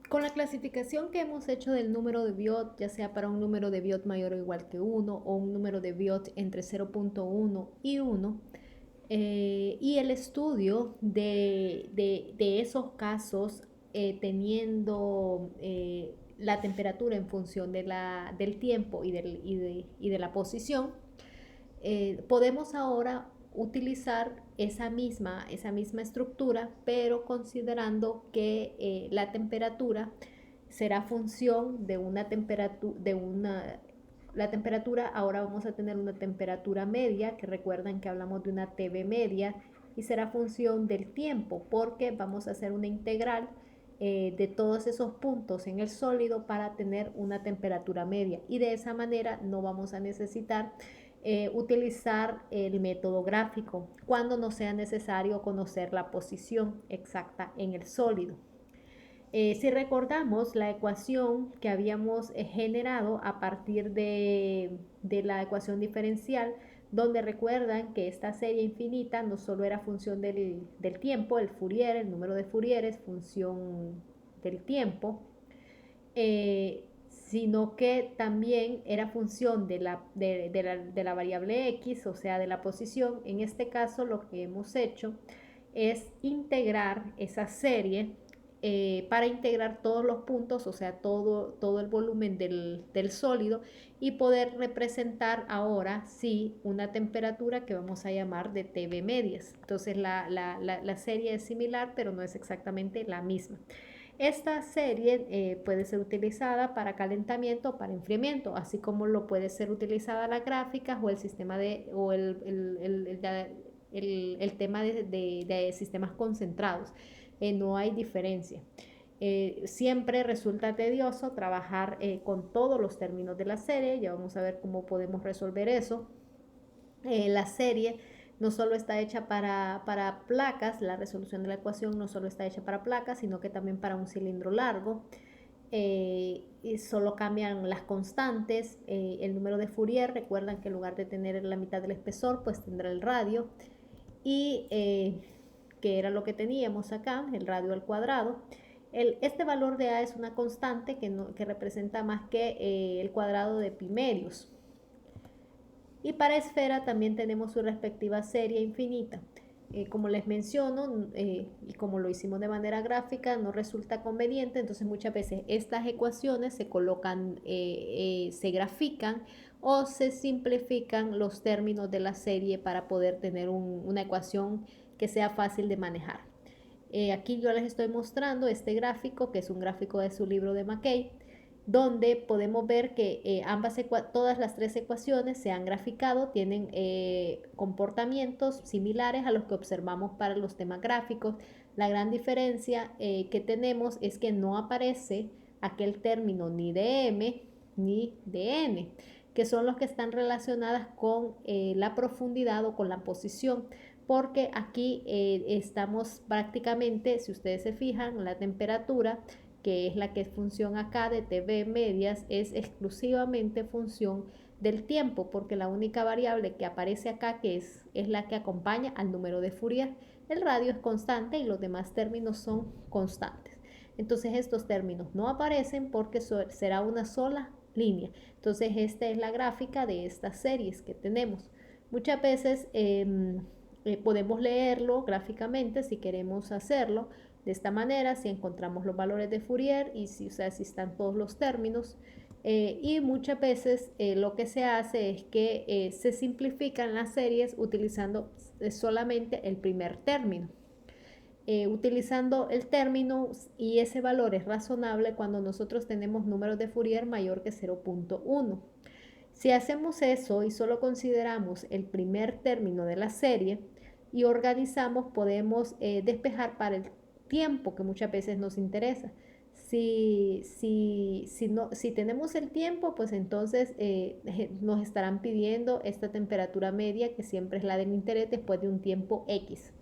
Con la clasificación que hemos hecho del número de Biot, ya sea para un número de Biot mayor o igual que 1 o un número de Biot entre 0.1 y 1, y el estudio de esos casos teniendo la temperatura en función del tiempo y de la posición, podemos ahora utilizar esa misma estructura, pero considerando que la temperatura será función de una temperatura, la temperatura, ahora vamos a tener una temperatura media, que recuerdan que hablamos de una TV media, y será función del tiempo, porque vamos a hacer una integral de todos esos puntos en el sólido para tener una temperatura media, y de esa manera no vamos a necesitar utilizar el método gráfico cuando no sea necesario conocer la posición exacta en el sólido. Si recordamos la ecuación que habíamos generado a partir de la ecuación diferencial, donde recuerdan que esta serie infinita no solo era función del tiempo, el Fourier, el número de Fourier es función del tiempo, sino que también era función de la variable x, o sea, de la posición. En este caso lo que hemos hecho es integrar esa serie para integrar todos los puntos, o sea, todo el volumen del sólido, y poder representar ahora sí una temperatura que vamos a llamar de TV medias. Entonces la serie es similar, pero no es exactamente la misma. Esta serie puede ser utilizada para calentamiento o para enfriamiento, así como lo puede ser utilizada la gráfica o el sistema o el tema de sistemas concentrados. No hay diferencia. Siempre resulta tedioso trabajar con todos los términos de la serie. Ya vamos a ver cómo podemos resolver eso. La serie no solo está hecha para placas, la resolución de la ecuación no solo está hecha para placas, sino que también para un cilindro largo. Y solo cambian las constantes, el número de Fourier, recuerdan que en lugar de tener la mitad del espesor, pues tendrá el radio, y que era lo que teníamos acá, el radio al cuadrado. Este valor de A es una constante que representa más que el cuadrado de pi medios. Y para esfera también tenemos su respectiva serie infinita. Como les menciono, y como lo hicimos de manera gráfica, no resulta conveniente, entonces muchas veces estas ecuaciones se colocan, se grafican o se simplifican los términos de la serie para poder tener una ecuación que sea fácil de manejar. Aquí yo les estoy mostrando este gráfico, que es un gráfico de su libro de McKay, donde podemos ver que todas las tres ecuaciones se han graficado, tienen comportamientos similares a los que observamos para los temas gráficos. La gran diferencia que tenemos es que no aparece aquel término ni de m ni de n, que son los que están relacionadas con la profundidad o con la posición, porque aquí estamos prácticamente, si ustedes se fijan, la temperatura, que es la que es función acá de TV medias, es exclusivamente función del tiempo, porque la única variable que aparece acá es la que acompaña al número de Fourier. El radio es constante y los demás términos son constantes. Entonces estos términos no aparecen porque será una sola línea. Entonces esta es la gráfica de estas series que tenemos. Muchas veces podemos leerlo gráficamente si queremos hacerlo de esta manera, si encontramos los valores de Fourier y si, o sea, si están todos los términos. Y muchas veces lo que se hace es que se simplifican las series utilizando solamente el primer término. Utilizando el término, y ese valor es razonable cuando nosotros tenemos números de Fourier mayor que 0.1. Si hacemos eso y solo consideramos el primer término de la serie y organizamos, podemos despejar para el tiempo que muchas veces nos interesa. Si tenemos el tiempo, pues entonces nos estarán pidiendo esta temperatura media, que siempre es la del interés después de un tiempo X.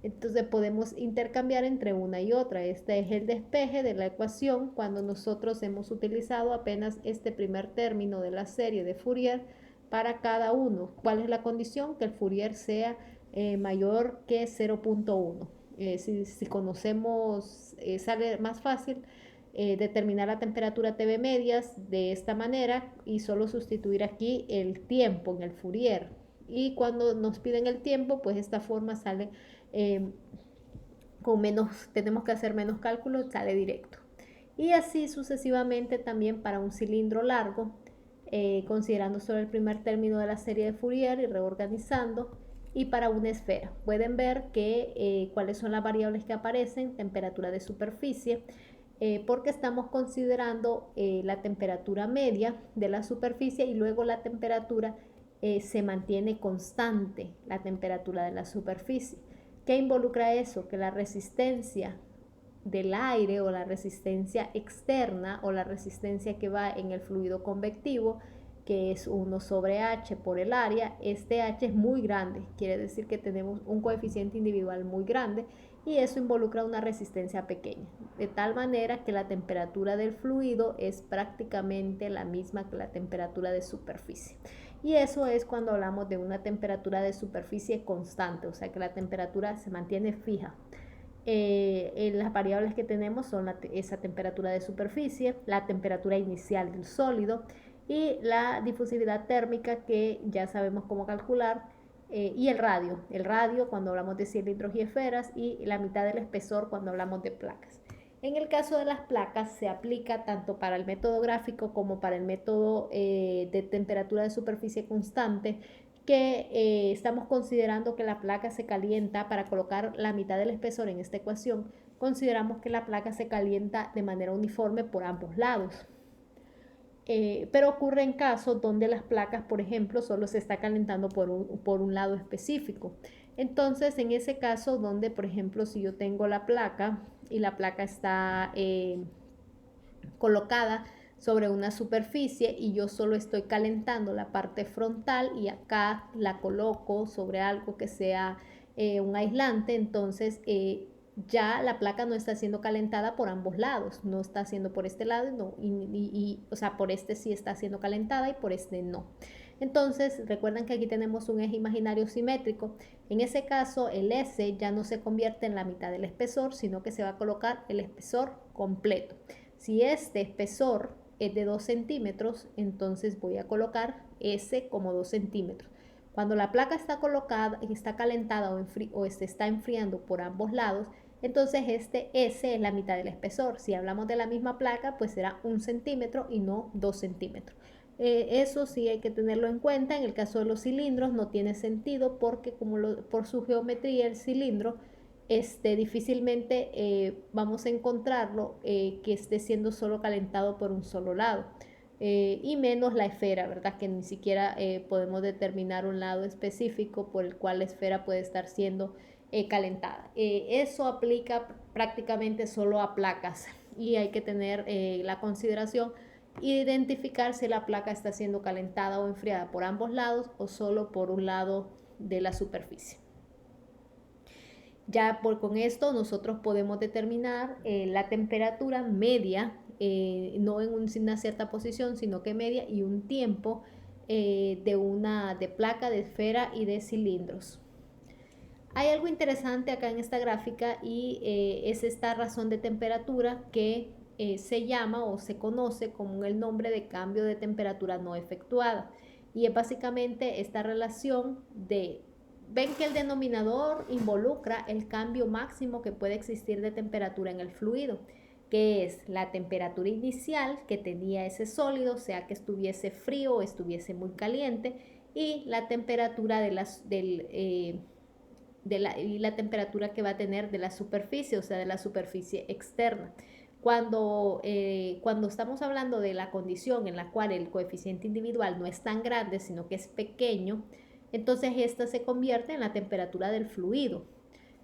Entonces podemos intercambiar entre una y otra. Este es el despeje de la ecuación cuando nosotros hemos utilizado apenas este primer término de la serie de Fourier para cada uno. ¿Cuál es la condición? Que el Fourier sea mayor que 0.1. Si conocemos, sale más fácil determinar la temperatura TV medias de esta manera y solo sustituir aquí el tiempo en el Fourier. Y cuando nos piden el tiempo, pues esta forma sale con menos, tenemos que hacer menos cálculos, sale directo. Y así sucesivamente también para un cilindro largo, considerando solo el primer término de la serie de Fourier y reorganizando. Y para una esfera, pueden ver que cuáles son las variables que aparecen: temperatura de superficie, porque estamos considerando la temperatura media de la superficie y luego la temperatura se mantiene constante, la temperatura de la superficie. ¿Qué involucra eso? Que la resistencia del aire o la resistencia externa o la resistencia que va en el fluido convectivo, que es 1 sobre H por el área, este H es muy grande, quiere decir que tenemos un coeficiente individual muy grande y eso involucra una resistencia pequeña, de tal manera que la temperatura del fluido es prácticamente la misma que la temperatura de superficie. Y eso es cuando hablamos de una temperatura de superficie constante, o sea que la temperatura se mantiene fija. Las variables que tenemos son esa temperatura de superficie, la temperatura inicial del sólido y la difusividad térmica, que ya sabemos cómo calcular, y el radio cuando hablamos de cilindros y esferas, y la mitad del espesor cuando hablamos de placas. En el caso de las placas se aplica tanto para el método gráfico como para el método de temperatura de superficie constante, que estamos considerando que la placa se calienta. Para colocar la mitad del espesor en esta ecuación, consideramos que la placa se calienta de manera uniforme por ambos lados. Pero ocurre en casos donde las placas, por ejemplo, solo se está calentando por un lado específico. Entonces, en ese caso donde, por ejemplo, si yo tengo la placa y la placa está colocada sobre una superficie y yo solo estoy calentando la parte frontal y acá la coloco sobre algo que sea un aislante, entonces ya la placa no está siendo calentada por ambos lados, no está haciendo por este lado o sea, por este sí está siendo calentada y por este no. Entonces recuerden que aquí tenemos un eje imaginario simétrico. En ese caso el S ya no se convierte en la mitad del espesor, sino que se va a colocar el espesor completo. Si este espesor es de 2 centímetros, entonces voy a colocar S como 2 centímetros. Cuando la placa está colocada y está calentada o se está enfriando por ambos lados, entonces este S es la mitad del espesor. Si hablamos de la misma placa, pues será 1 centímetro y no 2 centímetros. Eso sí hay que tenerlo en cuenta. En el caso de los cilindros no tiene sentido porque por su geometría el cilindro difícilmente vamos a encontrarlo que esté siendo solo calentado por un solo lado. Y menos la esfera, ¿verdad? Que ni siquiera podemos determinar un lado específico por el cual la esfera puede estar siendo calentada. Eso aplica prácticamente solo a placas y hay que tener la consideración identificar si la placa está siendo calentada o enfriada por ambos lados o solo por un lado de la superficie. Ya con esto nosotros podemos determinar la temperatura media, no en una cierta posición, sino que media, y un tiempo de placa, de esfera y de cilindros. Hay algo interesante acá en esta gráfica y es esta razón de temperatura que se llama o se conoce como el nombre de cambio de temperatura no efectuada. Y es básicamente esta relación de... Ven que el denominador involucra el cambio máximo que puede existir de temperatura en el fluido, que es la temperatura inicial que tenía ese sólido, sea que estuviese frío o estuviese muy caliente, y la temperatura y la temperatura que va a tener de la superficie, o sea, de la superficie externa. Cuando estamos hablando de la condición en la cual el coeficiente individual no es tan grande, sino que es pequeño, entonces esta se convierte en la temperatura del fluido.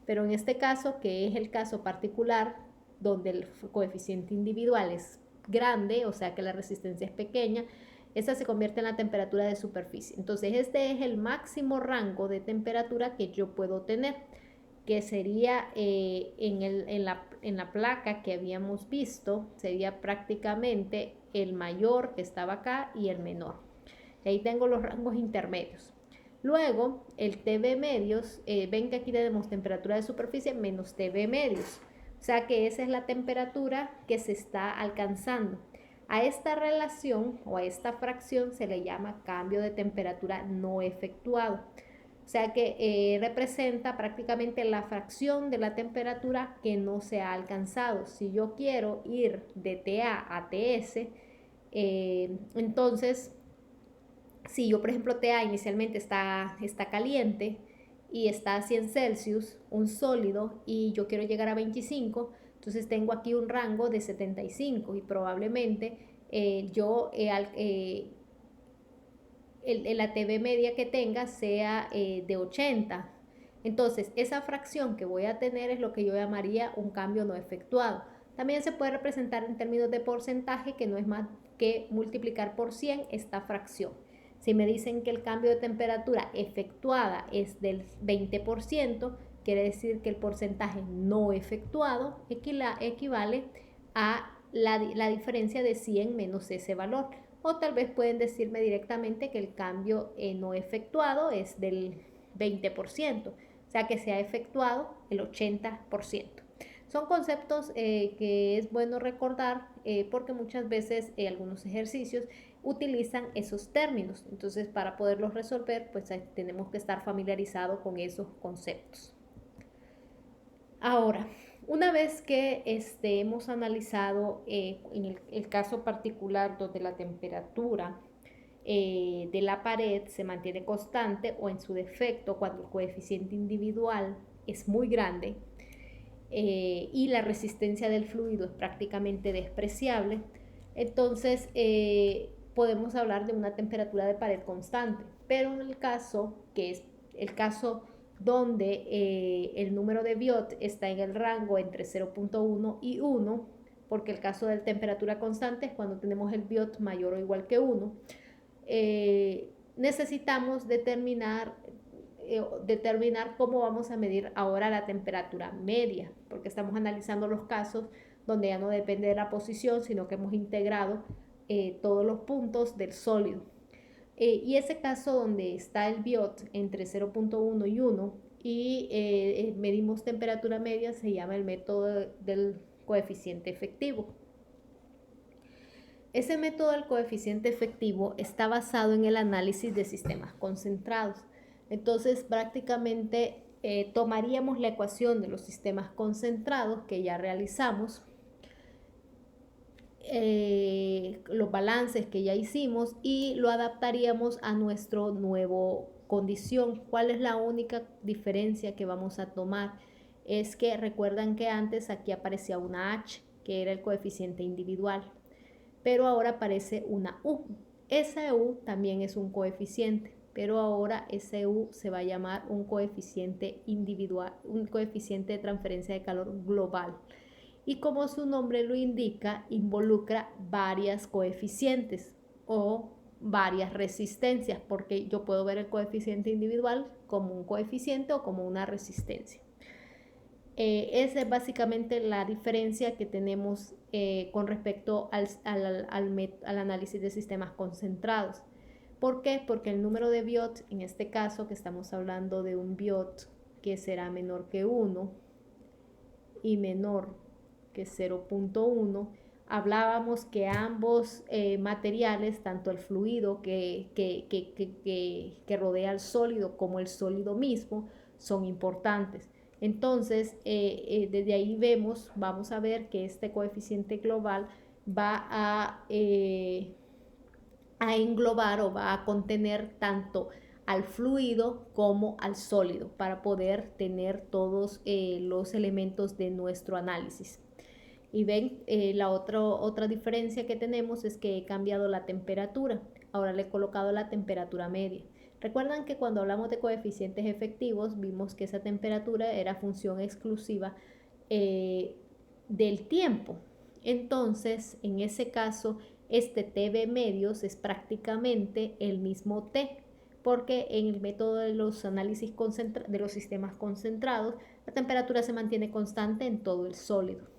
Pero en este caso, que es el caso particular, donde el coeficiente individual es grande, o sea que la resistencia es pequeña, esta se convierte en la temperatura de superficie. Entonces este es el máximo rango de temperatura que yo puedo tener, que sería en la placa que habíamos visto, sería prácticamente el mayor que estaba acá y el menor. Y ahí tengo los rangos intermedios. Luego, el TV medios, ven que aquí tenemos temperatura de superficie menos TV medios. O sea que esa es la temperatura que se está alcanzando. A esta relación o a esta fracción se le llama cambio de temperatura no efectuado. O sea que representa prácticamente la fracción de la temperatura que no se ha alcanzado. Si yo quiero ir de TA a TS, entonces, si yo, por ejemplo, TA inicialmente está caliente y está a 100 Celsius, un sólido, y yo quiero llegar a 25, entonces tengo aquí un rango de 75 y probablemente la TV media que tenga sea de 80. Entonces, esa fracción que voy a tener es lo que yo llamaría un cambio no efectuado. También se puede representar en términos de porcentaje, que no es más que multiplicar por 100 esta fracción. Si me dicen que el cambio de temperatura efectuada es del 20%, quiere decir que el porcentaje no efectuado equivale a la diferencia de 100 menos ese valor. O tal vez pueden decirme directamente que el cambio no efectuado es del 20%, o sea que se ha efectuado el 80%. Son conceptos que es bueno recordar porque muchas veces algunos ejercicios utilizan esos términos. Entonces, para poderlos resolver, pues tenemos que estar familiarizados con esos conceptos. Ahora, una vez que hemos analizado en el caso particular donde la temperatura de la pared se mantiene constante o en su defecto cuando el coeficiente individual es muy grande y la resistencia del fluido es prácticamente despreciable, entonces podemos hablar de una temperatura de pared constante. Pero en el caso, que es el caso donde el número de Biot está en el rango entre 0.1 y 1, porque el caso de temperatura constante es cuando tenemos el Biot mayor o igual que 1, necesitamos determinar cómo vamos a medir ahora la temperatura media, porque estamos analizando los casos donde ya no depende de la posición, sino que hemos integrado todos los puntos del sólido. Y ese caso donde está el Biot entre 0.1 y 1 y medimos temperatura media se llama el método del coeficiente efectivo. Ese método del coeficiente efectivo está basado en el análisis de sistemas concentrados. Entonces, prácticamente tomaríamos la ecuación de los sistemas concentrados que ya realizamos, los balances que ya hicimos y lo adaptaríamos a nuestro nuevo condición. ¿Cuál es la única diferencia que vamos a tomar? Es que recuerdan que antes aquí aparecía una H, que era el coeficiente individual, pero ahora aparece una U. Esa U también es un coeficiente, pero ahora ese U se va a llamar un coeficiente individual, un coeficiente de transferencia de calor global. Y como su nombre lo indica, involucra varias coeficientes o varias resistencias, porque yo puedo ver el coeficiente individual como un coeficiente o como una resistencia. Esa es básicamente la diferencia que tenemos con respecto al análisis de sistemas concentrados. ¿Por qué? Porque el número de Biot, en este caso que estamos hablando de un Biot que será menor que 1 y menor que 0.1, hablábamos que ambos materiales, tanto el fluido que rodea al sólido como el sólido mismo, son importantes. Entonces, desde ahí vamos a ver que este coeficiente global va a englobar o va a contener tanto al fluido como al sólido para poder tener todos los elementos de nuestro análisis. Y ven, la otra diferencia que tenemos es que he cambiado la temperatura. Ahora le he colocado la temperatura media. Recuerdan que cuando hablamos de coeficientes efectivos vimos que esa temperatura era función exclusiva del tiempo. Entonces, en ese caso, este TB medios es prácticamente el mismo T, porque en el método de los análisis de los sistemas concentrados, la temperatura se mantiene constante en todo el sólido.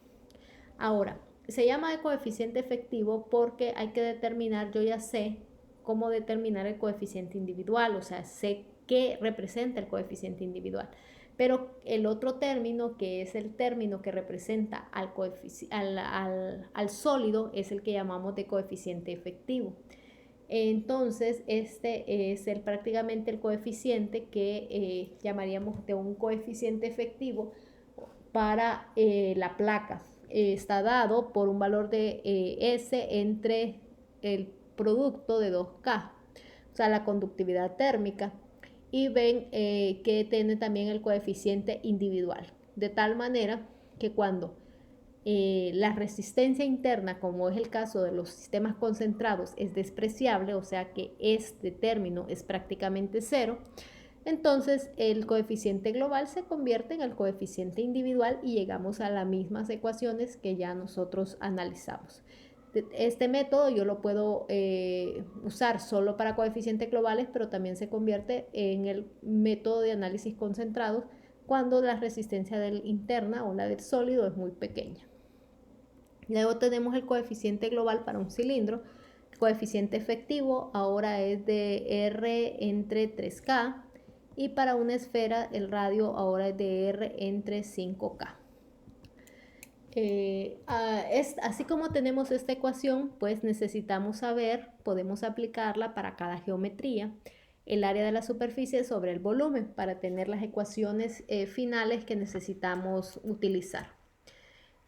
Ahora, se llama de coeficiente efectivo porque hay que determinar, yo ya sé cómo determinar el coeficiente individual, o sea, sé qué representa el coeficiente individual. Pero el otro término, que es el término que representa al sólido, es el que llamamos de coeficiente efectivo. Entonces, este es prácticamente el coeficiente que llamaríamos de un coeficiente efectivo para la placa. Está dado por un valor de S entre el producto de 2K, o sea, la conductividad térmica. Y ven que tiene también el coeficiente individual, de tal manera que cuando la resistencia interna, como es el caso de los sistemas concentrados, es despreciable, o sea que este término es prácticamente cero, entonces el coeficiente global se convierte en el coeficiente individual y llegamos a las mismas ecuaciones que ya nosotros analizamos. Este método yo lo puedo usar solo para coeficientes globales, pero también se convierte en el método de análisis concentrados cuando la resistencia interna o la del sólido es muy pequeña. Luego tenemos el coeficiente global para un cilindro. El coeficiente efectivo ahora es de R entre 3K y para una esfera el radio ahora es de R entre 5K. Así como tenemos esta ecuación, pues necesitamos saber, podemos aplicarla para cada geometría, el área de la superficie sobre el volumen para tener las ecuaciones finales que necesitamos utilizar.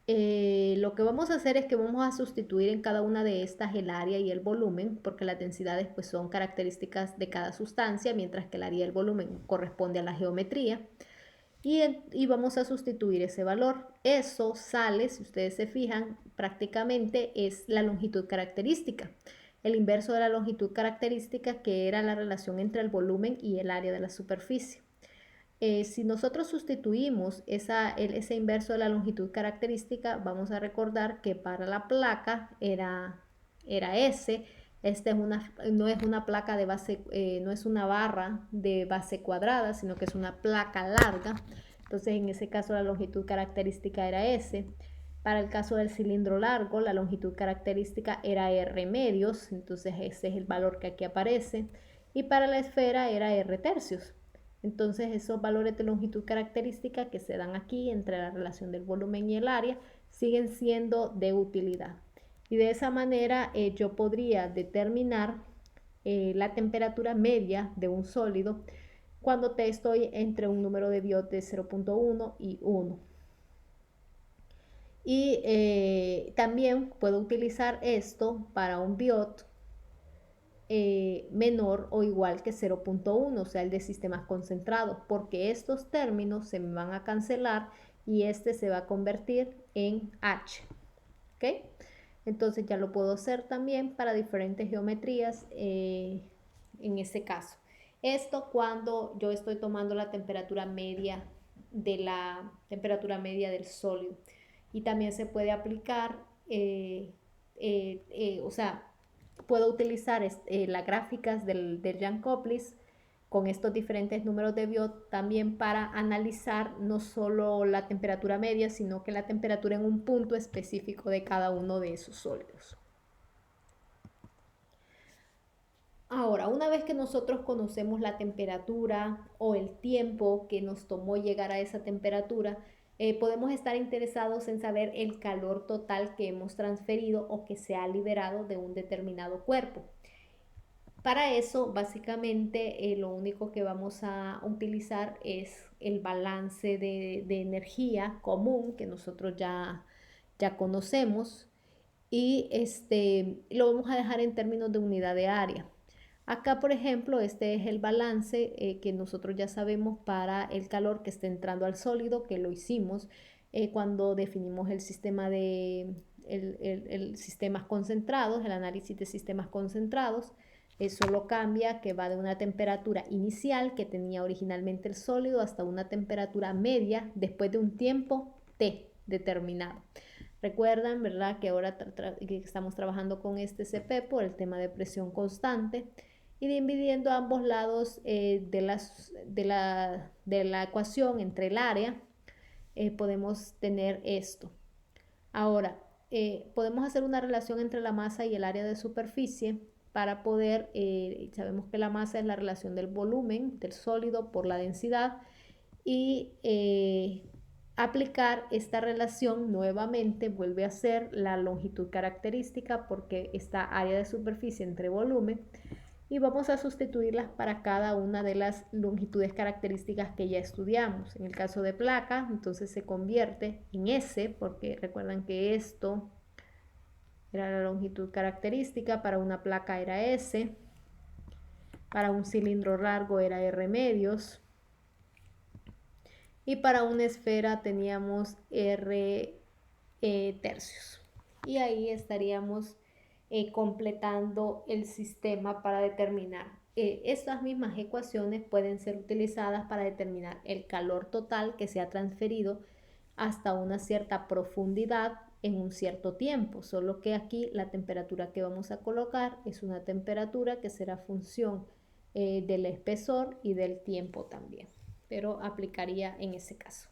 Lo que vamos a hacer es que vamos a sustituir en cada una de estas el área y el volumen, porque las densidades pues son características de cada sustancia, mientras que el área y el volumen corresponde a la geometría. Y vamos a sustituir ese valor. Eso sale, si ustedes se fijan, prácticamente es la longitud característica. El inverso de la longitud característica, que era la relación entre el volumen y el área de la superficie. Si nosotros sustituimos ese inverso de la longitud característica, vamos a recordar que para la placa era S. No es una placa de base, no es una barra de base cuadrada, sino que es una placa larga. Entonces, en ese caso, la longitud característica era S. Para el caso del cilindro largo, la longitud característica era R medios, entonces ese es el valor que aquí aparece. Y para la esfera era R tercios. Entonces esos valores de longitud característica que se dan aquí entre la relación del volumen y el área siguen siendo de utilidad. Y de esa manera yo podría determinar la temperatura media de un sólido cuando estoy entre un número de Biot de 0.1 y 1. Y también puedo utilizar esto para un Biot menor o igual que 0.1, o sea, el de sistemas concentrados, porque estos términos se me van a cancelar y este se va a convertir en H. ¿Ok? Entonces ya lo puedo hacer también para diferentes geometrías en este caso. Esto cuando yo estoy tomando la temperatura media del sólido. Y también se puede aplicar, o sea, puedo utilizar las gráficas del Jacob-Liszt con estos diferentes números de Biot también para analizar no solo la temperatura media, sino que la temperatura en un punto específico de cada uno de esos sólidos. Ahora, una vez que nosotros conocemos la temperatura o el tiempo que nos tomó llegar a esa temperatura, podemos estar interesados en saber el calor total que hemos transferido o que se ha liberado de un determinado cuerpo. Para eso, básicamente, lo único que vamos a utilizar es el balance de energía común que nosotros ya conocemos y lo vamos a dejar en términos de unidad de área. Acá, por ejemplo, este es el balance que nosotros ya sabemos para el calor que está entrando al sólido, que lo hicimos cuando definimos el sistema el sistemas concentrados, el análisis de sistemas concentrados. Solo cambia que va de una temperatura inicial que tenía originalmente el sólido hasta una temperatura media después de un tiempo T determinado. Recuerdan, ¿verdad?, que ahora que estamos trabajando con este CP por el tema de presión constante y dividiendo ambos lados de la ecuación entre el área, podemos tener esto. Ahora, podemos hacer una relación entre la masa y el área de superficie para poder, sabemos que la masa es la relación del volumen del sólido por la densidad y aplicar esta relación nuevamente vuelve a ser la longitud característica porque esta área de superficie entre volumen, y vamos a sustituirlas para cada una de las longitudes características que ya estudiamos. En el caso de placa, entonces se convierte en S, porque recuerdan que esto era la longitud característica, para una placa era S, para un cilindro largo era R medios, y para una esfera teníamos R tercios. Y ahí estaríamos completando el sistema para determinar. Estas mismas ecuaciones pueden ser utilizadas para determinar el calor total que se ha transferido hasta una cierta profundidad en un cierto tiempo, solo que aquí la temperatura que vamos a colocar es una temperatura que será función del espesor y del tiempo también, pero aplicaría en ese caso.